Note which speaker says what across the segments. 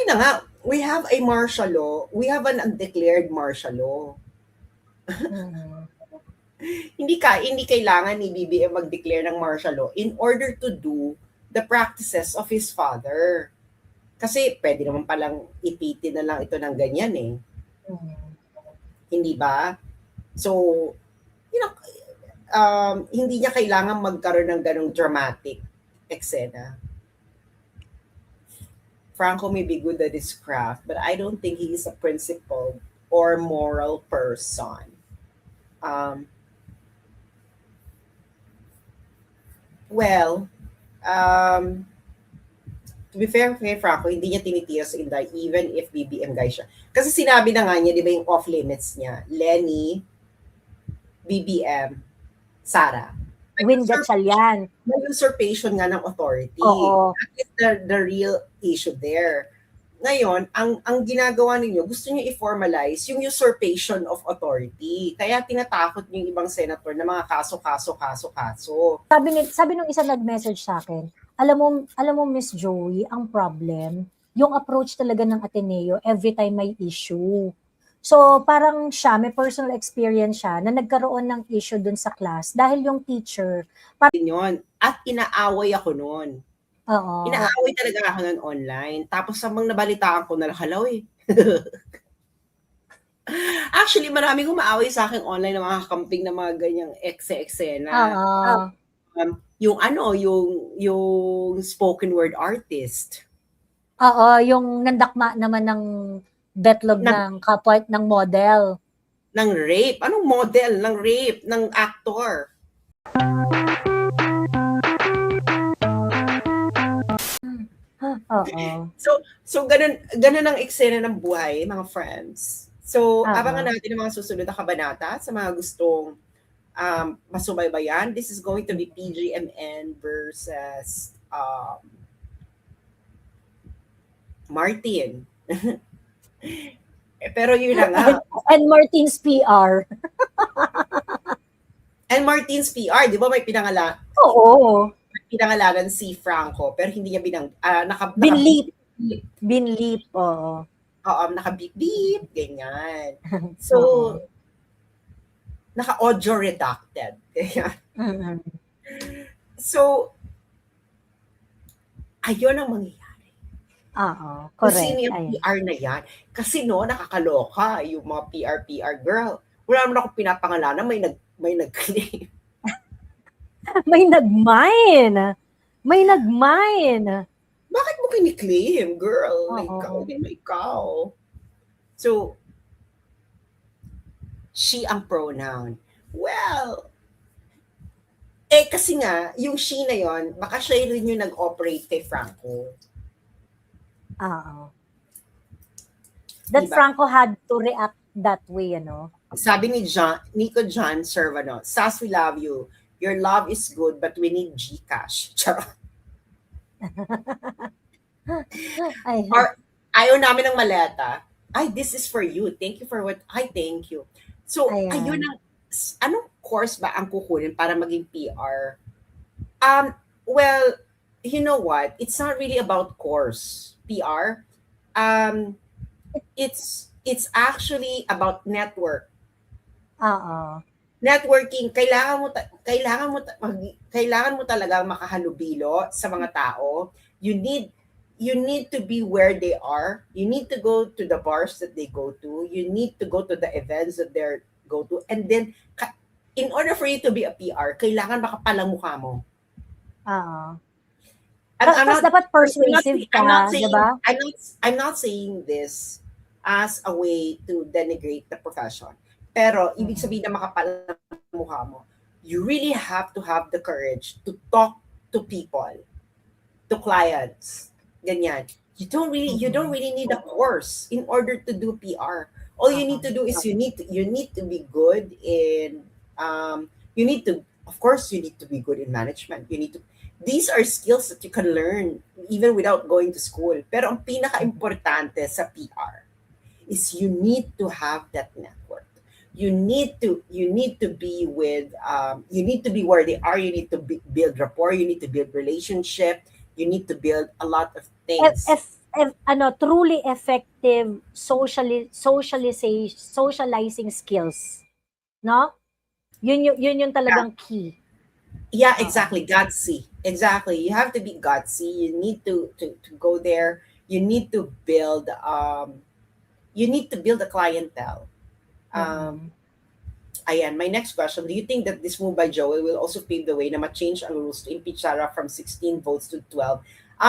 Speaker 1: na nga, we have a martial law. We have an undeclared martial law.
Speaker 2: Mhm.
Speaker 1: Hindi kailangan ni BBM mag-declare ng martial law in order to do the practices of his father. Kasi pwede naman palang ipitin na lang ito ng ganyan eh.
Speaker 2: Mhm.
Speaker 1: Hindi ba? So, you know, hindi niya kailangan magkaroon ng ganong dramatic eksena. Franco may be good at his craft, but I don't think he is a principled or moral person. Well, to be fair kay Franco, hindi niya tinitira sa Inday even if BBM guy siya. Kasi sinabi na nga niya, di ba yung off-limits niya, Lenny, BBM, Sara.
Speaker 2: Win Gatchalian.
Speaker 1: May usurpation nga ng authority.
Speaker 2: Oo.
Speaker 1: That is the real issue there. Ngayon, ang ginagawa ninyo, gusto niyo i-formalize yung usurpation of authority. Kaya tinatakot niyo yung ibang senator na mga kaso.
Speaker 2: Sabi nung isa nag-message sa akin, alam mo Miss Joey, ang problem, yung approach talaga ng Ateneo every time may issue. So, parang siya, may personal experience siya na nagkaroon ng issue dun sa class dahil yung teacher.
Speaker 1: Yun. At inaaway ako noon.
Speaker 2: Oo.
Speaker 1: Inaaway talaga ako noon online. Tapos samang nabalitaan ko na halaw eh. Actually, maraming umaaway sa akin online ng mga kakamping na mga ganyang ekse-eksena. Yung spoken word artist.
Speaker 2: Oo, yung nandakma naman ng betlog ng kapwa ng model.
Speaker 1: Ng rape. Anong model? Ng rape. Ng actor. So ganun ang eksena ng buhay, mga friends. So, abangan natin ang mga susunod na kabanata sa mga gustong masubaybayan. This is going to be PGMN versus Martin. Pero yun na nga.
Speaker 2: And Martin's PR.
Speaker 1: And Martin's PR, di ba may pinangalan?
Speaker 2: Oo.
Speaker 1: Pinangalanan si Franco, pero hindi niya
Speaker 2: Binlip, oo.
Speaker 1: Oo, naka-beep, ganyan. So, naka-audio redacted. Ganyan. So, ayun ang mangyayari.
Speaker 2: Oo, correct.
Speaker 1: Kung sino yung PR na yan. Kasi no, nakakaloka yung mga PR girl. Wala naman ako pinapangalanan, may nag-claim.
Speaker 2: May nag-mine.
Speaker 1: Bakit mo kini-claim, girl? Ikaw. So, she ang pronoun. Well, kasi nga, yung she na yon, baka siya rin yung nag-operate kay Franco.
Speaker 2: Oo. That diba? Franco had to react that way,
Speaker 1: Sabi ni Nico John Servano, Sas, we love you. Your love is good, but we need GCash. Charot. Or, ayaw namin ng maleta. Ay, this is for you. Thank you for what... Ay, thank you. So, ayun ang... Anong course ba ang kukunin para maging PR? Well, you know what? It's not really about course, PR. It's actually about network. Networking, kailangan mo talagang makahalubilo sa mga tao. You need to be where they are. You need to go to the bars that they go to. You need to go to the events that they go to. And then, in order for you to be a PR, kailangan makapalang mukha mo.
Speaker 2: Tapos dapat persuasive ka, diba?
Speaker 1: I'm not saying this as a way to denigrate the profession. Pero, ibig sabihin na makapalang mukha mo, you really have to have the courage to talk to people, to clients, ganyan. You don't really need a course in order to do PR. All you need to do is you need to be good in, of course, you need to be good in management. These are skills that you can learn even without going to school. Pero ang pinaka-importante sa PR is you need to have that network. You need to be with you need to be where they are. You need to build rapport. You need to build relationship. You need to build a lot of things.
Speaker 2: truly effective socializing skills, no? Yun yung talagang key.
Speaker 1: Yeah,
Speaker 2: Oo.
Speaker 1: exactly. Gutsy. Exactly. You have to be gutsy. You need to go there. You need to build a clientele. Um,
Speaker 2: Mm-mm.
Speaker 1: Ayan, my next question. Do you think that this move by Joel will also pave the way na ma-change ang rules to impeach Sarah from 16 votes to 12?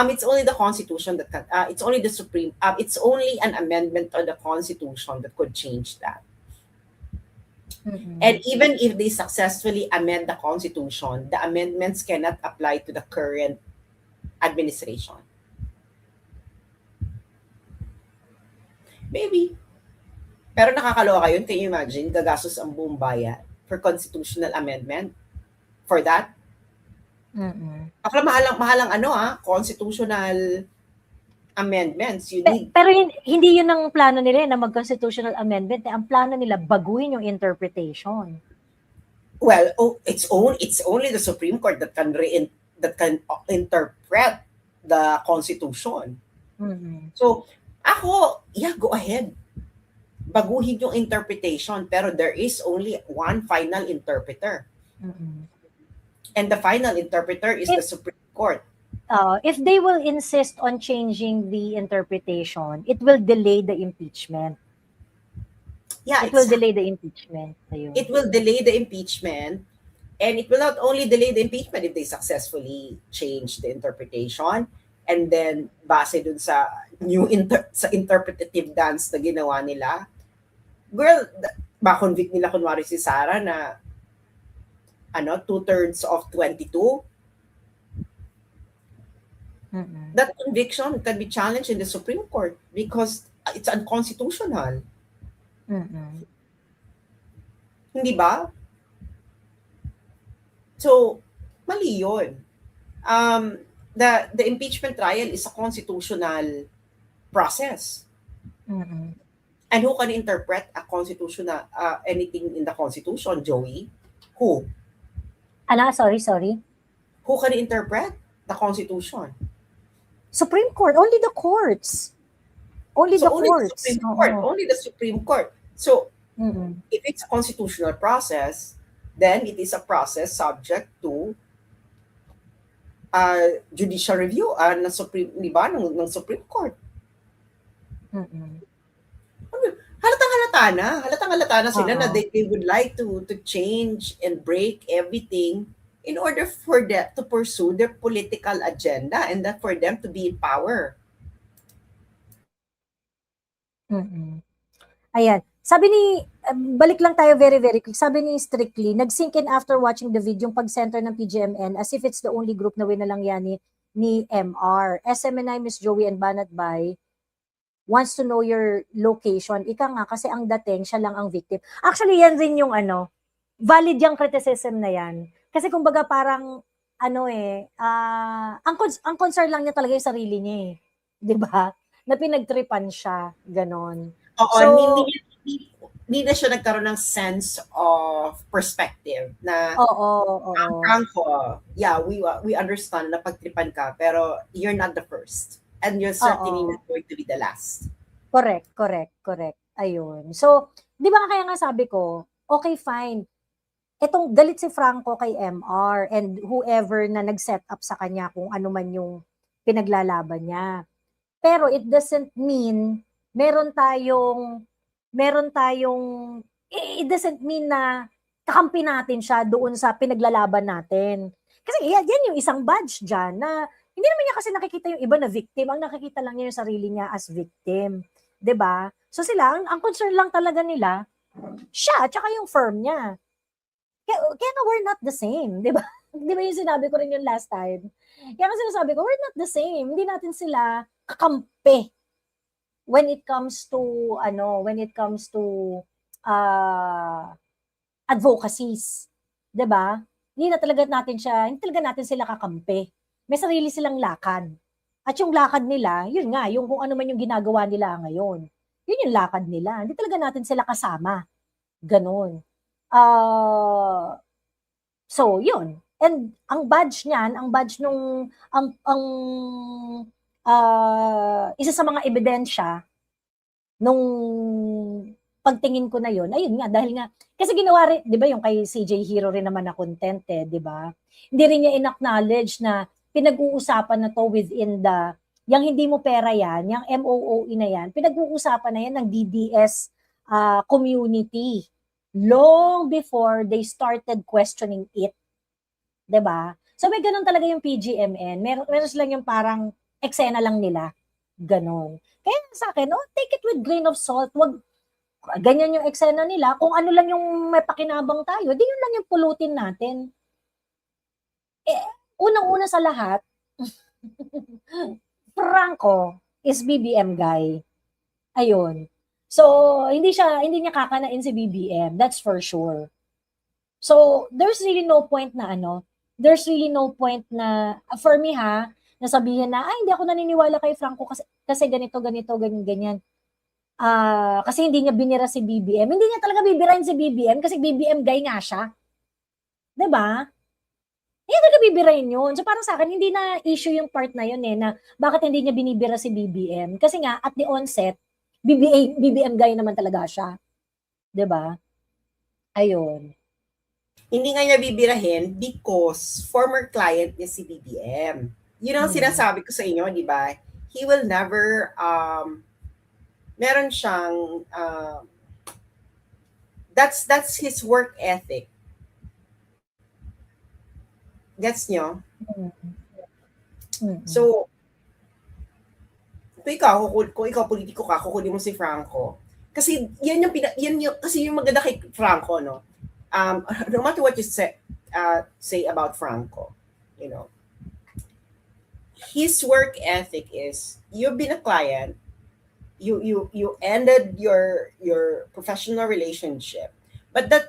Speaker 1: It's only the Constitution that can, it's only the Supreme, it's only an amendment on the Constitution that could change that.
Speaker 2: Mm-mm.
Speaker 1: And even if they successfully amend the Constitution, the amendments cannot apply to the current administration. Maybe. Pero nakakaloka yun. Can you imagine? Gagastos ang buong bayan for constitutional amendment for that.
Speaker 2: Mm-mm.
Speaker 1: Akala mahalang constitutional amendments. You need,
Speaker 2: Pero hindi yun ang plano nila na mag-constitutional amendment. Ang plano nila, baguhin yung interpretation.
Speaker 1: well, it's only the Supreme Court that can interpret the Constitution.
Speaker 2: Mm-hmm.
Speaker 1: So, ako, yeah, go ahead. Baguhin yung interpretation, pero there is only one final interpreter.
Speaker 2: Mm-hmm.
Speaker 1: And the final interpreter is the Supreme Court.
Speaker 2: If they will insist on changing the interpretation, it will delay the impeachment.
Speaker 1: Yeah,
Speaker 2: it will delay the impeachment. Ayun.
Speaker 1: It will delay the impeachment, and it will not only delay the impeachment if they successfully change the interpretation, and then base dun sa sa interpretative dance na ginawa nila, girl, ma-convict nila kunwari si Sarah na 2/3 of 22.
Speaker 2: Mm-mm.
Speaker 1: That conviction can be challenged in the Supreme Court because it's unconstitutional.
Speaker 2: Mm-mm.
Speaker 1: Hindi ba? So, mali yun. The impeachment trial is a constitutional process.
Speaker 2: Mm-mm.
Speaker 1: And who can interpret a constitutional anything in the Constitution, Joey? Who?
Speaker 2: Sorry.
Speaker 1: Who can interpret the Constitution?
Speaker 2: Supreme Court, only the courts. Only the courts.
Speaker 1: The Supreme Court. Only the Supreme Court. So,
Speaker 2: Mm-mm.
Speaker 1: if it's a constitutional process, then it is a process subject to judicial review ng Supreme, di ba, ng Supreme Court.
Speaker 2: Mm-mm.
Speaker 1: Halatang-halata na sila na they would like to change and break everything in order for them to pursue their political agenda and that for them to be in power.
Speaker 2: Mm-mm. Ayan. Sabi ni, balik lang tayo very, very quick. Sabi ni Strictly, nag-sink in after watching the video yung pag-center ng PGMN as if it's the only group na winalang ni MR. SMNI, Miss Joey and Banat Bay wants to know your location. Ika nga, kasi ang dating, siya lang ang victim. Actually, yan rin yung valid yung criticism na yan. Kasi kumbaga parang, ang concern lang niya talaga yung sarili niya eh. Diba? Na pinagtripan siya. Ganon.
Speaker 1: Oo,
Speaker 2: So,
Speaker 1: hindi na siya nagkaroon ng sense of perspective na Franco, yeah, we understand na pagtripan ka, pero you're not the first. And you're certainly not going to be the last.
Speaker 2: Correct. Ayun. So, di ba kaya nga sabi ko, okay, fine. Itong galit si Franco kay MR and whoever na nag-set up sa kanya kung ano man yung pinaglalaban niya. Pero it doesn't mean it doesn't mean na kakampi natin siya doon sa pinaglalaban natin. Kasi yan yung isang badge dyan na hindi naman niya kasi nakikita yung iba na victim. Ang nakikita lang niya yung sarili niya as victim. 'Di ba? So sila, ang concern lang talaga nila, siya at saka yung firm niya. Kaya we're not the same. 'Di ba? Di ba yung sinabi ko rin yung last time? Kaya kasi sinasabi ko, we're not the same. Hindi natin sila kakampi when it comes to advocacies. 'Di ba? Hindi talaga natin sila kakampi. May sarili silang lakad. At yung lakad nila, yun nga, yung kung ano man yung ginagawa nila ngayon. Yun yung lakad nila. Hindi talaga natin sila kasama. Ganon. So, yun. And ang badge niyan, ang isa sa mga ebidensya nung pagtingin ko na yon, ayun nga, dahil nga, kasi ginawa rin, di ba yung kay CJ Hero rin naman na content di ba? Hindi rin niya in-acknowledge na pinag-uusapan na to within yung hindi mo pera yan, yung MOOE na yan, pinag-uusapan na yan ng DDS community long before they started questioning it. Di ba? So may ganun talaga yung PGMN. Meron silang yung parang eksena lang nila. Ganon. Kaya sa akin, take it with grain of salt. Wag, ganyan yung eksena nila. Kung ano lang yung may pakinabang tayo, di yun lang yung pulutin natin. Unang-una sa lahat, Franco is BBM guy. Ayun. So, hindi niya kakanain si BBM. That's for sure. So, there's really no point na for me nasabihin na, hindi ako naniniwala kay Franco kasi ganito, ganyan. Kasi hindi niya binira si BBM. Hindi niya talaga bibirahin si BBM kasi BBM guy nga siya. Diba? Hindi talaga bibirahin yun. So parang sa akin, hindi na issue yung part na yun na bakit hindi niya binibira si BBM. Kasi nga, at the onset, BBM guy naman talaga siya. Diba? Ayun.
Speaker 1: Hindi nga niya bibirahin because former client niya si BBM. Yun ang sinasabi ko sa inyo, di ba? He will never, meron siyang, that's his work ethic. Gets nyo? So, kung ikaw politiko ka, kukunin mo si Franco. Kasi kasi yung maganda kay Franco, no? No matter what you say about Franco, you know, his work ethic is you've been a client, you ended your professional relationship, but that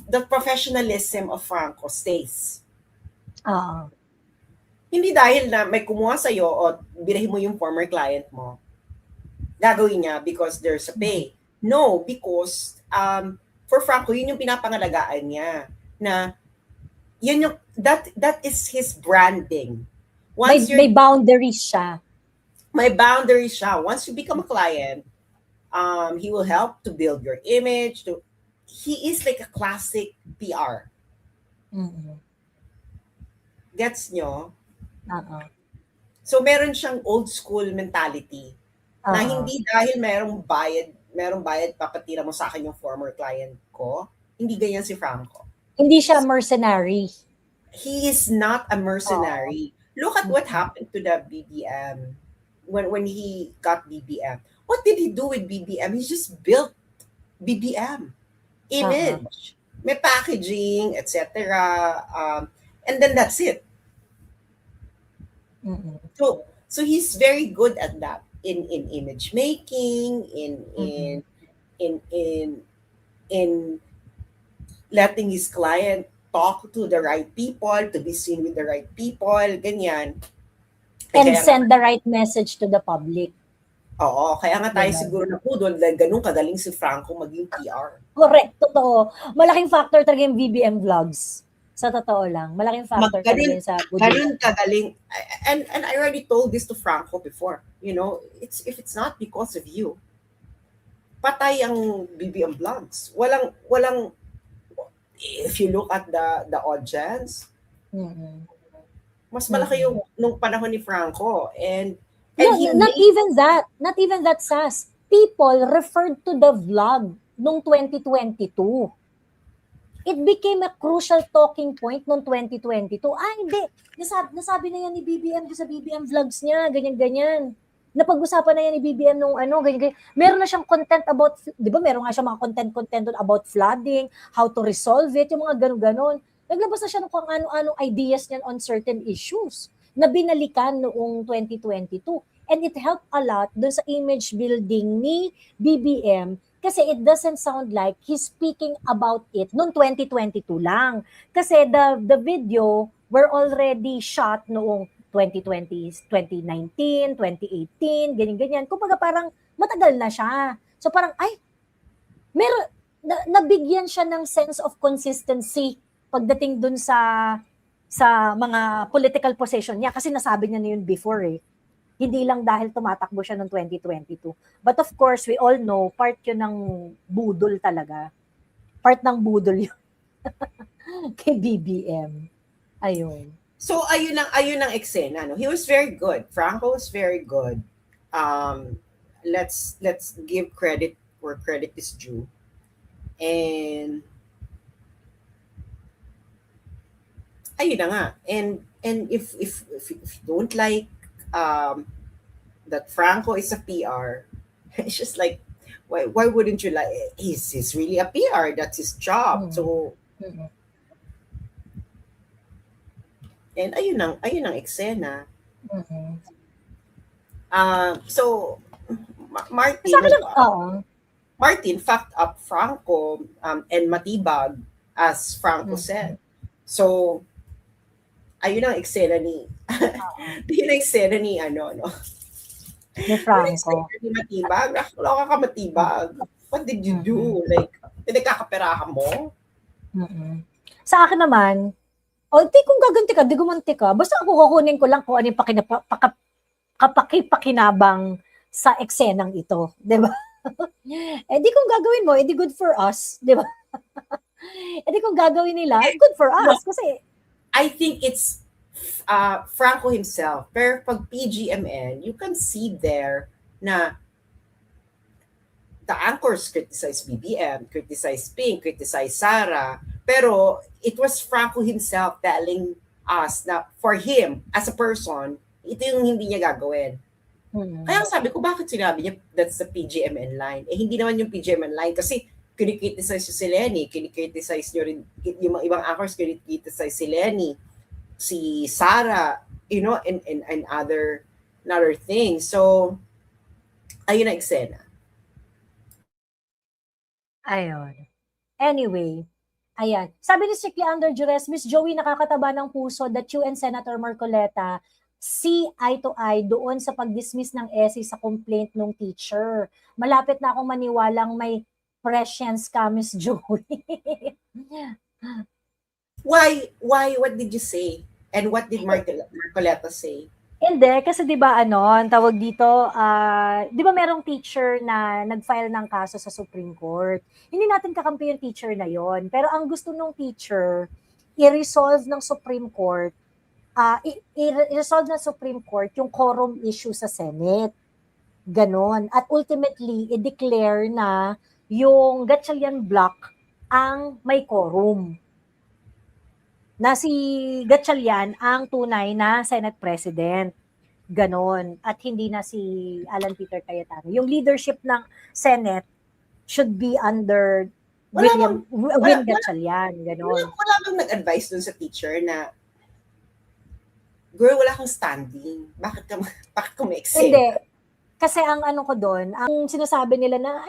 Speaker 1: the professionalism of Franco stays. Hindi dahil na may kumuha sa'yo o birahin mo yung former client mo, gagawin niya because there's a pay. No, because for Franco, yun yung pinapangalagaan niya. Na, yun yung, that is his branding.
Speaker 2: May boundaries siya.
Speaker 1: May boundaries siya. Once you become a client, he will help to build your image. He is like a classic PR. Gets nyo? So, meron siyang old school mentality na hindi dahil merong bayad, papatira mo sa akin yung former client ko. Hindi ganyan si Franco.
Speaker 2: Hindi siya mercenary.
Speaker 1: He is not a mercenary. Look at what happened to the BBM when he got BBM. What did he do with BBM? He just built BBM image. May packaging, etc. And then that's it. So he's very good at that in image making, in letting his client talk to the right people, to be seen with the right people, ganyan.
Speaker 2: And send the right message to the public.
Speaker 1: Oo, kaya nga tayo siguro napudol dahil ganun kagaling si Franco maging PR.
Speaker 2: Correct, totoo. Malaking factor talaga yung BBM vlogs. Sa totoo lang, malaking factor talaga sa
Speaker 1: ganun kagaling. And I already told this to Franco before. You know, if it's not because of you, patay ang BBM vlogs. Walang if you look at the audience, mas malaki yung nung panahon ni Franco. And
Speaker 2: not even that, Sas. People referred to the vlog nung 2022. It became a crucial talking point noong 2022. Hindi. Nasabi na yan ni BBM sa BBM vlogs niya, ganyan-ganyan. Napag-usapan na yan ni BBM nung ganyan-ganyan. Meron na siyang content about, di ba, meron nga siya mga content about flooding, how to resolve it, yung mga ganun-ganon. Naglabas na siya ng kung ano-anong ideas niyan on certain issues na binalikan noong 2022. And it helped a lot dun sa image building ni BBM kasi it doesn't sound like he's speaking about it noong 2022 lang. Kasi the video were already shot noong 2020, 2019, 2018, ganyan-ganyan. Kumbaga parang matagal na siya. So parang, nabigyan siya ng sense of consistency pagdating dun sa sa mga political position niya kasi nasabi niya na yun before eh. Hindi lang dahil tumatakbo siya noong 2022. But of course, we all know, part yun ng budol talaga. Part ng budol yun kay BBM. Ayun.
Speaker 1: So ayun ang eksena, no. He was very good. Franco was very good. Let's give credit where credit is due. And ayun na nga. And if you don't like that Franco is a PR, it's just like why wouldn't you like, he's really a PR, that's his job. So and ayun ang eksena. So Martin Martin fucked up Franco and Matibag, as Franco said. So ayun ang eksena ni yun ang eksena ni
Speaker 2: Ni Franco.
Speaker 1: Ni Matibag. Nakakaloka ka, Matibag. What did you do? Like, pinagkakaperahan mo?
Speaker 2: Sa akin naman, di kung gaganti ka, di gumanti ka. Basta ako kukunin ko lang kung ano yung kapakipakinabang sa eksenang ito. Diba? Di kung gagawin mo, di good for us. Diba? Di kung gagawin nila, good for us. Kasi
Speaker 1: I think it's Franco himself. Pero pag PGMN, you can see there na the anchors criticize BBM, criticize Pink, criticize Sara. Pero it was Franco himself telling us na for him, as a person, ito yung hindi niya gagawin. Kaya sabi ko, bakit sinabi niya that's the PGMN line? Hindi naman yung PGMN line kasi kinikriticize si Lenny, kinikriticize nyo rin, yung ibang anchors kinikriticize si Lenny, si Sara, and other things. So, ayun na eksena.
Speaker 2: Ayun. Anyway, ayan. Sabi ni Strictly Under Duress, Miss Joey, nakakataba ng puso that you and Senator Marcoleta see eye to eye doon sa pag-dismiss ng essay sa complaint ng teacher. Malapit na akong maniwalang may prescience ka, Miss Joey.
Speaker 1: Why? What did you say? And what did Marcoleta say?
Speaker 2: Hindi, kasi di ba ang tawag dito, di ba merong teacher na nag-file ng kaso sa Supreme Court? Hindi natin kakampi yung teacher na yon. Pero ang gusto ng teacher, i-resolve ng Supreme Court, i-resolve ng Supreme Court yung quorum issue sa Senate. Ganon. At ultimately, i-declare na yung Gatchalian block ang may quorum. Na si Gatchalian ang tunay na Senate President. Ganon. At hindi na si Alan Peter Cayetano. Yung leadership ng Senate should be under Win Gatchalian. Ganon.
Speaker 1: Wala bang nag-advise dun sa teacher na, girl, wala kang standing. Bakit ka ma-exempt?
Speaker 2: Hindi. Kasi ang ko doon, ang sinasabi nila na,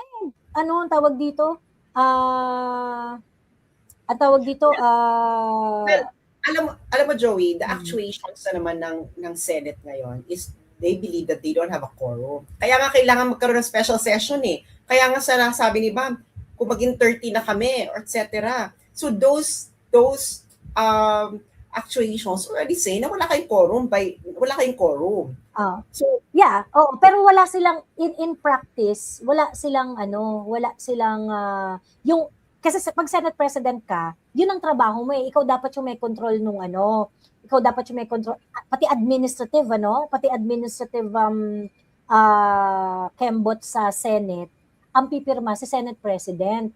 Speaker 2: ang tawag dito?
Speaker 1: Well, alam mo Joey, the actuations na naman ng Senate ngayon is they believe that they don't have a quorum. Kaya nga kailangan magkaroon ng special session eh. Kaya nga sabi ni Bam, kung maging 30 na kami or etc. So those actuations already say na wala kayong quorum.
Speaker 2: So yeah, pero wala silang in practice, wala silang yung kasi pag Senate President ka, yun ang trabaho mo eh. Ikaw dapat yung may control nung ikaw dapat yung may control, pati administrative kembot sa Senate, ang pipirma si Senate President.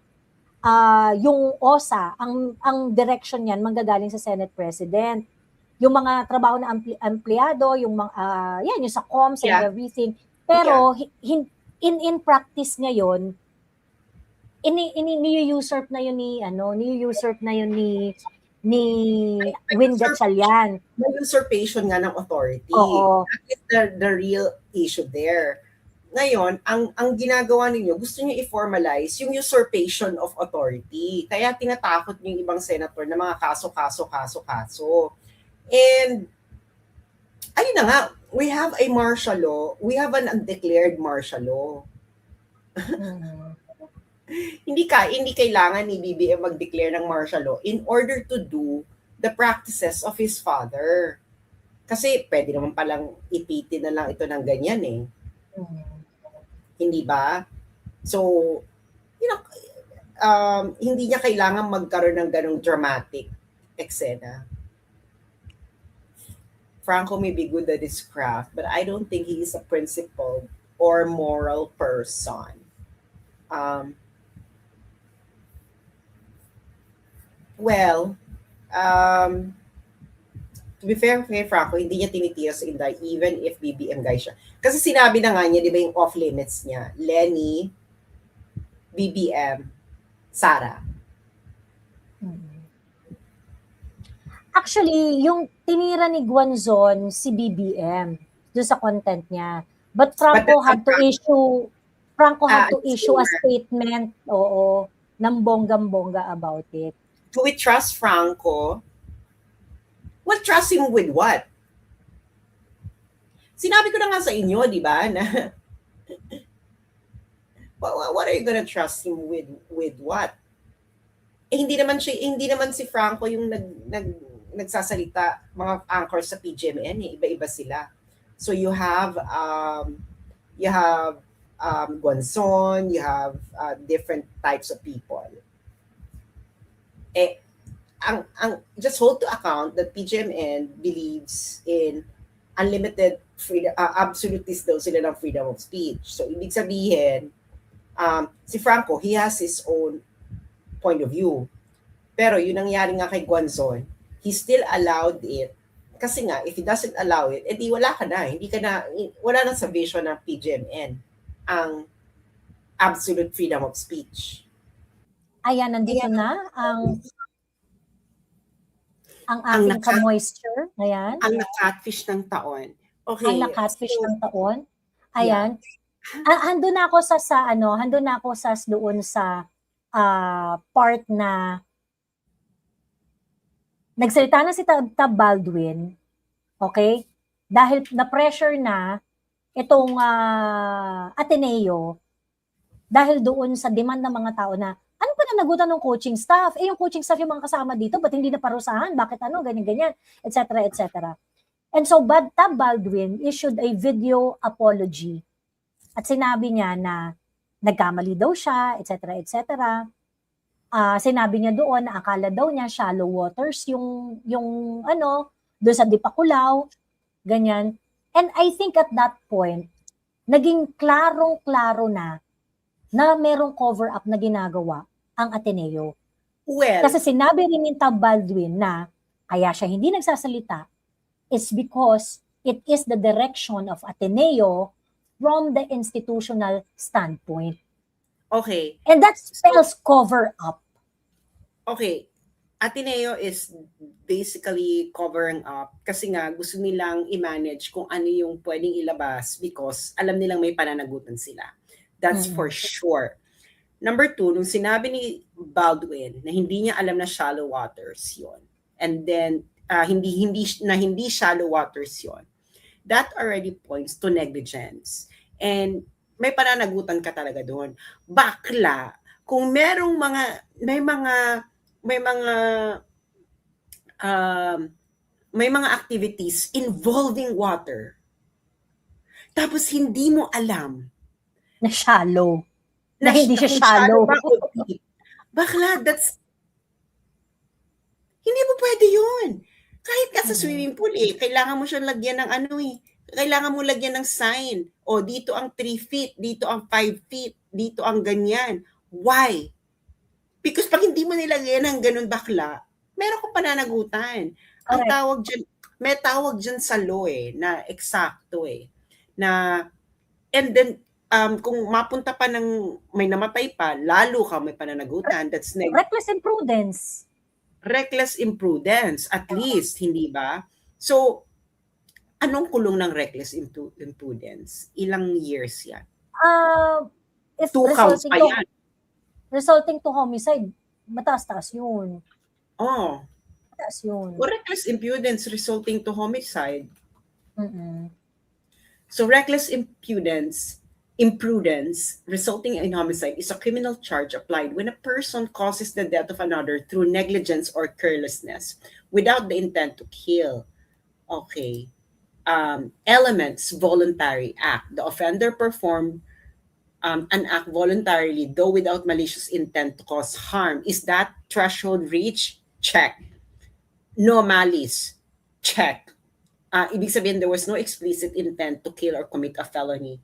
Speaker 2: Yung OSA, ang direction niyan manggagaling sa Senate President. Yung mga trabaho na empleyado, yung mga, yung sa comms and everything. Pero in practice ngayon, ni-usurp na yun ni Win Gatchalian.
Speaker 1: May usurpation nga ng authority.
Speaker 2: Oo.
Speaker 1: That is the real issue there. Ngayon, ang ginagawa ninyo, gusto niyo i-formalize yung usurpation of authority. Kaya tinatakot niyo yung ibang senator na mga kaso. And ayun na nga, we have a martial law. We have an undeclared martial law. Hindi kailangan ni BBM mag-declare ng martial law in order to do the practices of his father. Kasi pwede naman palang ipitin na lang ito ng ganyan eh. Hindi ba? So, you know, hindi niya kailangan magkaroon ng ganong dramatic eksena. Franco may be good at his craft, but I don't think he is a principled or moral person. Well, to be fair kay Franco, hindi niya tinitira sa Inday even if BBM guy siya. Kasi sinabi na nga niya, di ba yung off-limits niya, Lenny, BBM, Sara.
Speaker 2: Actually, yung tinira ni Guanzon si BBM doon sa content niya. But Franco had to issue a statement, ng bonggang-bongga about it.
Speaker 1: Do we trust Franco? Well, trust him with what? Sinabi ko na nga sa inyo, di ba, na what are you gonna trust him with what? Hindi naman si Franco yung nagsasalita, mga anchors sa PGMN eh, iba-iba sila. So you have Guanzon, you have different types of people. Just hold to account that PGMN believes in unlimited freedom, absolutist daw sila ng freedom of speech. So ibig sabihin, si Franco, he has his own point of view. Pero yun nangyari nga kay Guanzon, he still allowed it. Kasi nga, if he doesn't allow it, edi wala na sa vision ng PGMN ang absolute freedom of speech.
Speaker 2: Ayan, nandito na ang ating ka-moisture. Ayan.
Speaker 1: Ang na-catfish ng taon. Okay.
Speaker 2: Ang na-catfish ng taon. Ayan. Yeah. Hando na ako doon sa part na nagsalita na si Tab Baldwin, okay? Dahil na-pressure na itong Ateneo dahil doon sa demand ng mga tao na ano pa nanagutan ng coaching staff? Yung coaching staff yung mga kasama dito, ba't hindi na parusahan? Bakit ganyan-ganyan? Etc. etc. And so, Tab Baldwin issued a video apology. At sinabi niya na nagkamali daw siya, etc. etc. Sinabi niya doon na akala daw niya shallow waters yung doon sa Dipakulaw, ganyan. And I think at that point, naging klarong-klaro na merong cover-up na ginagawa ang Ateneo.
Speaker 1: Well,
Speaker 2: kasi sinabi rin ni Tab Baldwin na kaya siya hindi nagsasalita is because it is the direction of Ateneo from the institutional standpoint.
Speaker 1: Okay.
Speaker 2: And that spells cover up.
Speaker 1: Okay. Ateneo is basically covering up kasi nga gusto nilang i-manage kung ano yung pwedeng ilabas because alam nilang may pananagutan sila. That's for sure. Number 2, nung sinabi ni Baldwin na hindi niya alam na shallow waters yon, and then hindi shallow waters yon, that already points to negligence. And may pananagutan ka talaga doon. Bakla, kung may mga activities involving water, tapos hindi mo alam
Speaker 2: na shallow. Na hindi siya shallow.
Speaker 1: Bakla, hindi mo pwede yun. Kahit ka sa swimming pool kailangan mo siyang lagyan ng kailangan mo lagyan ng sign. O, dito ang 3 feet, dito ang 5 feet, dito ang ganyan. Why? Because pag hindi mo nilagyan ng ganun bakla, meron kang pananagutan. Ang tawag dyan, may tawag dyan sa law na eksakto na, and then, kung mapunta pa ng may namatay pa, lalo ka may pananagutan. That's
Speaker 2: reckless imprudence.
Speaker 1: Reckless imprudence, at least, hindi ba? So, anong kulong ng reckless imprudence? Ilang years yan?
Speaker 2: If
Speaker 1: 2 counts pa yan.
Speaker 2: Resulting to homicide, mataas-taas yun.
Speaker 1: Oh.
Speaker 2: Mataas yun.
Speaker 1: O reckless impudence resulting to homicide.
Speaker 2: Mm-mm.
Speaker 1: So, reckless impudence imprudence resulting in homicide is a criminal charge applied when a person causes the death of another through negligence or carelessness without the intent to kill. Okay. Elements, voluntary act. The offender performed an act voluntarily, though without malicious intent to cause harm. Is that threshold reached? Check. No malice? Check. Ibig sabihin, there was no explicit intent to kill or commit a felony.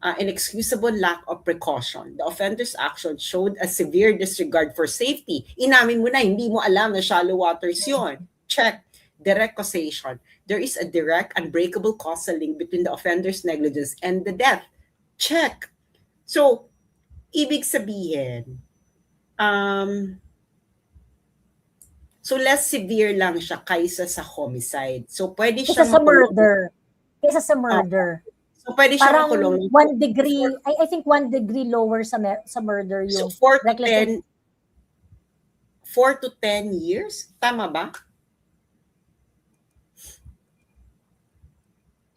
Speaker 1: Inexcusable lack of precaution. The offender's action showed a severe disregard for safety. Inamin mo na, hindi mo alam na shallow waters yun. Check. Direct causation. There is a direct, unbreakable causal link between the offender's negligence and the death. Check. So, ibig sabihin, so less severe lang siya kaysa sa homicide. So, pwede siya
Speaker 2: Kaysa sa murder. Kaysa sa murder.
Speaker 1: So, pwede siya
Speaker 2: Parang
Speaker 1: makulong.
Speaker 2: 1 degree, I think 1 degree lower sa murder
Speaker 1: So,
Speaker 2: yung
Speaker 1: 4
Speaker 2: reckless
Speaker 1: to 10 years? Tama ba?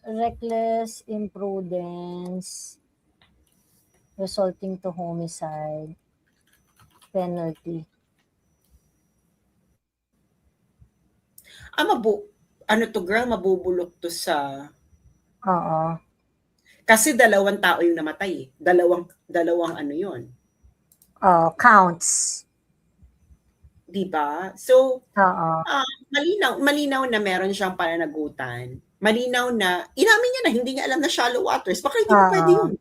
Speaker 2: reckless imprudence resulting to homicide penalty.
Speaker 1: Ano to girl, mabubulok to sa...
Speaker 2: Oo.
Speaker 1: Kasi 2 tao yung namatay. Dalawang ano yun.
Speaker 2: Counts.
Speaker 1: Diba? So,
Speaker 2: Oo.
Speaker 1: malinaw na meron siyang pananagutan. Malinaw na, inamin niya na hindi niya alam na shallow waters. Baka hindi pa pwede yun.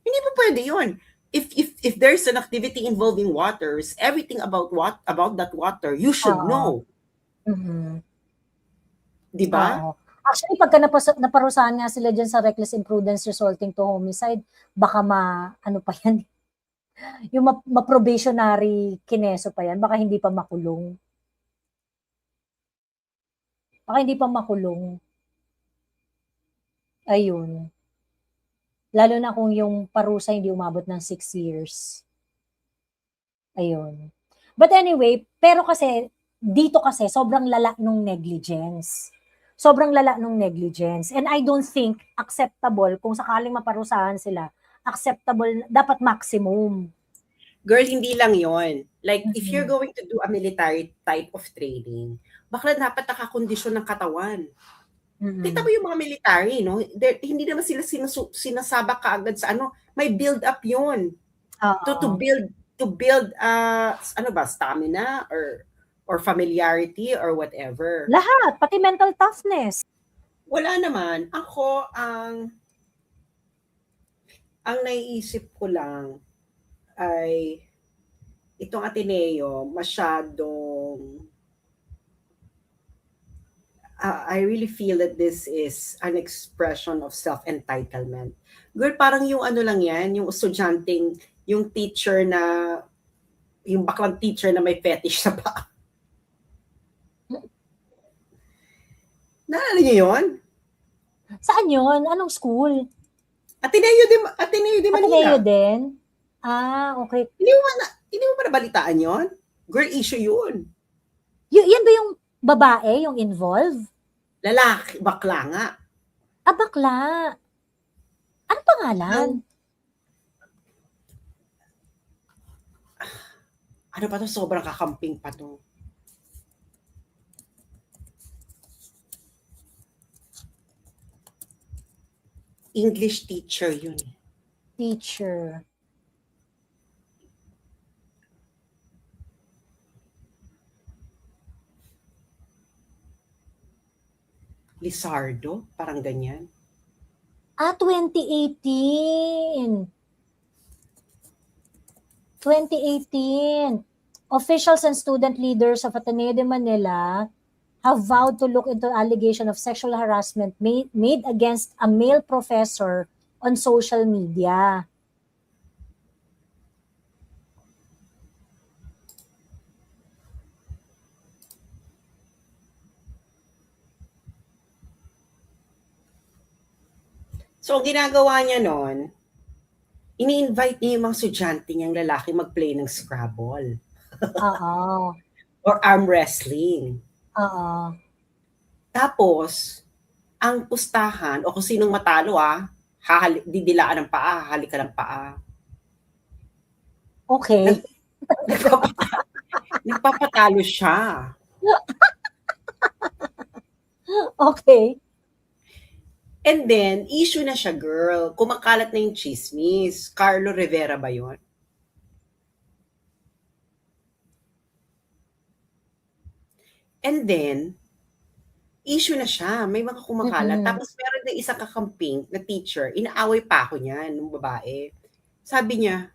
Speaker 1: Hindi pa pwede yun. If there's an activity involving waters, everything about that water, you should know.
Speaker 2: Mm-hmm.
Speaker 1: Diba?
Speaker 2: Actually, pagka naparusahan nga sila dyan sa reckless imprudence resulting to homicide, baka ano pa yan, yung ma-probationary kineso pa yan, baka hindi pa makulong. Ayun. Lalo na kung yung parusa hindi umabot ng 6 years. Ayun. But anyway, pero kasi, dito kasi, sobrang lala nung negligence. And I don't think acceptable, kung sakaling maparusahan sila, acceptable, dapat maximum.
Speaker 1: Girl, hindi lang yon. Like, if you're going to do a military type of training, bakla dapat nakakondisyon ng katawan. Kita mo yung mga military, no? Hindi naman sila sinasabak kaagad sa ano, may build up yun. To build stamina or familiarity or whatever.
Speaker 2: Lahat, pati mental toughness.
Speaker 1: Wala naman. Ako, ang naiisip ko lang ay itong Ateneo masyadong I really feel that this is an expression of self-entitlement. Girl, parang yung ano lang yan, yung estudyanteng, yung teacher na, yung baklang teacher na may fetish sa paa. Naalala niyo yun?
Speaker 2: Saan yun? Anong school?
Speaker 1: Ateneo de Manila.
Speaker 2: Ateneo din? Okay.
Speaker 1: Hindi mo ba nabalitaan yun? Girl, issue yun.
Speaker 2: Yan ba yung babae, yung involved?
Speaker 1: Lalaki, bakla nga.
Speaker 2: Bakla. Ano pangalan?
Speaker 1: Ano pa to? Sobrang kakamping pa to. English teacher yun.
Speaker 2: Teacher.
Speaker 1: Lizardo? Parang ganyan.
Speaker 2: 2018. 2018. Officials and student leaders of Ateneo de Manila have vowed to look into allegation of sexual harassment made against a male professor on social media.
Speaker 1: So, ang ginagawa niya noon, ini-invite niya yung mga estudyante niyang lalaki mag-play ng Scrabble.
Speaker 2: Oo.
Speaker 1: Or arm wrestling.
Speaker 2: Oo.
Speaker 1: Tapos, ang pustahan, o kung sinong matalo didilaan ng paa, hahalik ka ng paa.
Speaker 2: Okay.
Speaker 1: Nagpapatalo siya.
Speaker 2: Okay.
Speaker 1: And then, issue na siya, girl. Kumakalat na yung chismis. Carlo Rivera ba yun? And then, issue na siya. May mga kumakalat.
Speaker 2: Mm-mm.
Speaker 1: Tapos meron na isang kakamping na teacher. Inaaway pa ako niyan, nung babae. Sabi niya,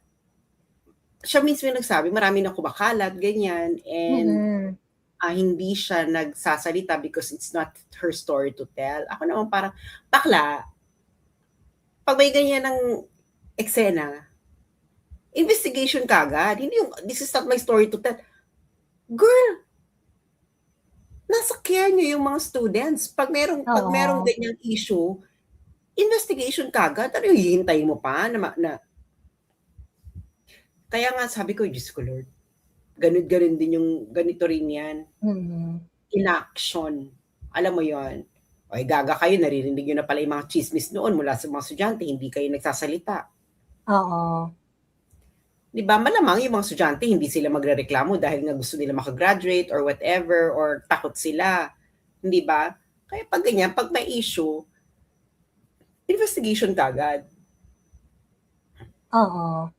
Speaker 1: siya mismo yung nagsabi, marami na kumakalat, ganyan. And
Speaker 2: Mm-mm.
Speaker 1: hindi siya nagsasalita because it's not her story to tell. Ako naman parang, bakla, pag may ganyan ng eksena, investigation kagad. Hindi yung, this is not my story to tell. Girl, nasa care nyo yung mga students. Pag merong
Speaker 2: Oo.
Speaker 1: ganyang issue, investigation kagad. Ano yung hihintayin mo pa na kaya nga sabi ko, Diyos ko Lord, ganun din yung, ganito rin yan.
Speaker 2: Mm-mm.
Speaker 1: Inaction. Alam mo yon. O gaga kayo, naririnig nyo na pala yung mga chismis noon mula sa mga estudyante, hindi kayo nagsasalita.
Speaker 2: Oo.
Speaker 1: Di ba, malamang yung mga estudyante, hindi sila magrereklamo dahil nga gusto nila makagraduate or whatever, or takot sila. Hindi ba? Kaya pag ganyan, pag may issue, investigation kagad.
Speaker 2: Oo.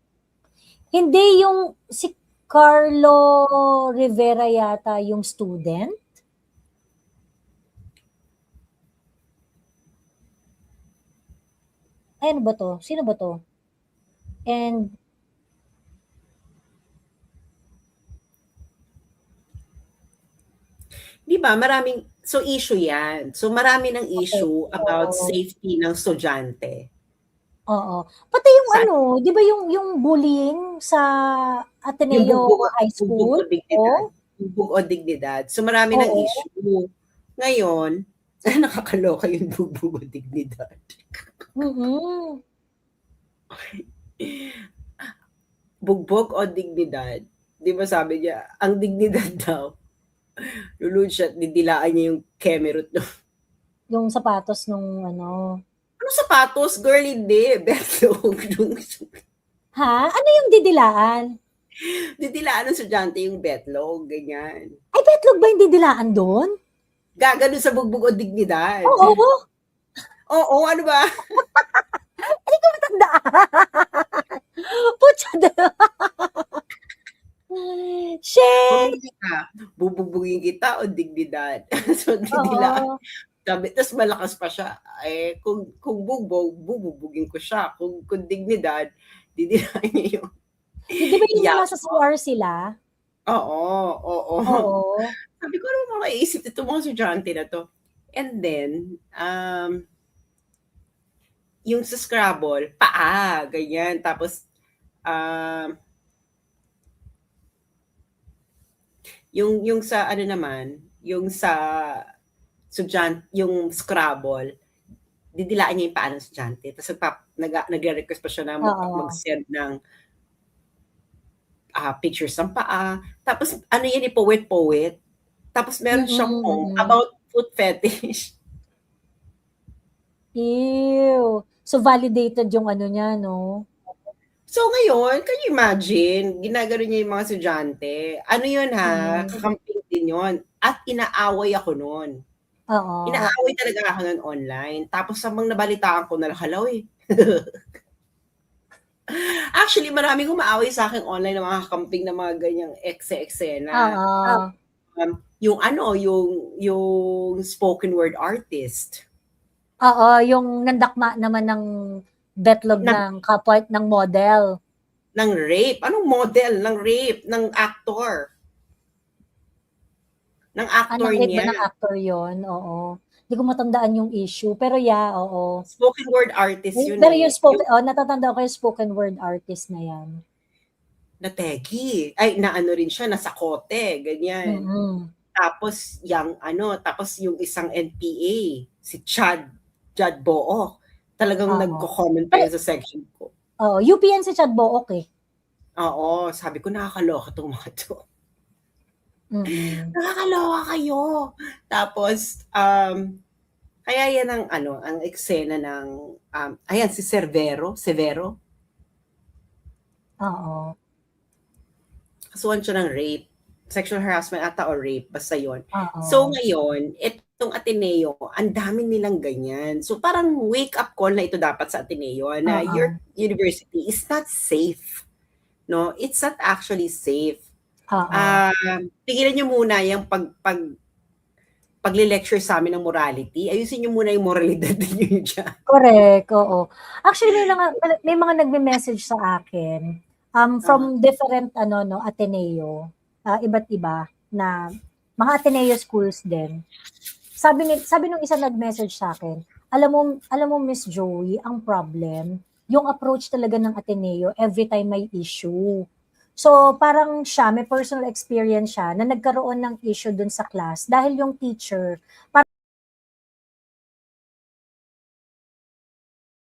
Speaker 2: Hindi yung si Carlo Rivera yata yung student? Ay, ano ba to? Sino ba to? And
Speaker 1: Di ba, maraming, so issue yan. So marami ng
Speaker 2: okay.
Speaker 1: issue about
Speaker 2: Oo.
Speaker 1: safety ng estudyante.
Speaker 2: Oo. Pati yung
Speaker 1: Sa,
Speaker 2: ano, 'di ba yung bullying sa
Speaker 1: yung
Speaker 2: Ateneo High
Speaker 1: bugbog o
Speaker 2: School?
Speaker 1: dignidad.
Speaker 2: Oh,
Speaker 1: Bugbog o dignidad. So marami ng
Speaker 2: oo.
Speaker 1: issue. Ngayon, nakakaloka yung bugbog o dignidad.
Speaker 2: Mm.
Speaker 1: Bugbog o dignidad. Di ba sabi niya, ang dignidad daw, lulun siya at didilaan niya yung kemerut.
Speaker 2: Yung sapatos nung ano.
Speaker 1: Ano sapatos? Girl, hindi. Betlog.
Speaker 2: Ha? Ano yung didilaan?
Speaker 1: Didilaan ng estudyante yung betlog. Ganyan.
Speaker 2: Ay, betlog ba yung didilaan doon?
Speaker 1: Gagano sa bugbog o dignidad.
Speaker 2: Oo.
Speaker 1: Oo, ano ba?
Speaker 2: Hindi ko matandaan. Putya na. Shit!
Speaker 1: Mamili ka. Bubugbugin kita o dignidad. So, didilaan.
Speaker 2: Oo.
Speaker 1: Sabi, tapos malakas pa siya. Eh, kung bugbog, bububugin ko siya. Kung dignidad, didilaan niya yung
Speaker 2: Di ba yung
Speaker 1: yak.
Speaker 2: nasa CR sila?
Speaker 1: Oo.
Speaker 2: Oo.
Speaker 1: Sabi ko, ano mga isip ito mga estudyante na to? And then, yung sa Scrabble, paa, ganyan. Tapos, yung sa ano naman, yung sa yung Scrabble, didilaan niya yung paa ng estudyante. Tapos nagre-request pa siya na
Speaker 2: Oo.
Speaker 1: mag-send ng pictures ng paa. Tapos ano yan, poet. Tapos meron siyang poem about foot fetish.
Speaker 2: Ew. So, validated yung ano niya, no?
Speaker 1: So ngayon, can you imagine, ginagano niya yung mga estudyante. Ano yun ha, kakamping din yun. At inaaway ako nun.
Speaker 2: Oo.
Speaker 1: Inaaway talaga ako nun online. Tapos habang nabalitaan ko na halaw eh. Actually, maraming umaaway sa akin online ng mga kakamping na mga ganyang eksena.
Speaker 2: Oo.
Speaker 1: Yung ano, yung spoken word artist.
Speaker 2: Oo, yung nandakma naman ng betlog ng kapwa ng model.
Speaker 1: Ng rape. Anong model? Ng rape. Ng actor. Ng actor
Speaker 2: Anong rape
Speaker 1: niya.
Speaker 2: ba ng actor yon? Oo. Hindi ko matandaan yung issue. Pero yeah, oo.
Speaker 1: Spoken word artist yun.
Speaker 2: Pero yung natatanda ko yung spoken word artist na yan.
Speaker 1: Na tegi. Ay, na ano rin siya, nasa kote. Ganyan. Tapos, tapos yung isang NPA, si Chad Book. Talagang nagko-comment pa yun sa section ko.
Speaker 2: Oo, UPN si Chad Book eh.
Speaker 1: Oo, sabi ko, nakakaloka itong mga to. Nakakaloka kayo. Tapos, Kaya yan ang ano, ang eksena ng, ayan si Severo,
Speaker 2: Oo,
Speaker 1: kasuhan siya ng rape, sexual harassment ata or rape, basta yon. So
Speaker 2: oo,
Speaker 1: ngayon, itong Ateneo, ang dami nilang ganyan. So parang wake up call na ito dapat sa Ateneo na your
Speaker 2: oo,
Speaker 1: university is not safe. No, it's not actually safe.
Speaker 2: oo.
Speaker 1: Tigilan niyo muna yung pagle-lecture sa amin ng morality. Ayusin niyo muna yung moralidad niyo diyan.
Speaker 2: Correct, oo. Actually may mga nagme-message sa akin,
Speaker 1: Uh-huh.
Speaker 2: from different ano 'no, Ateneo, iba't iba na mga Ateneo schools din. Sabi nung isa nag-message sa'kin, alam mo Miss Joey ang problem, yung approach talaga ng Ateneo every time may issue. So, parang siya may personal experience siya na nagkaroon ng issue dun sa class dahil yung teacher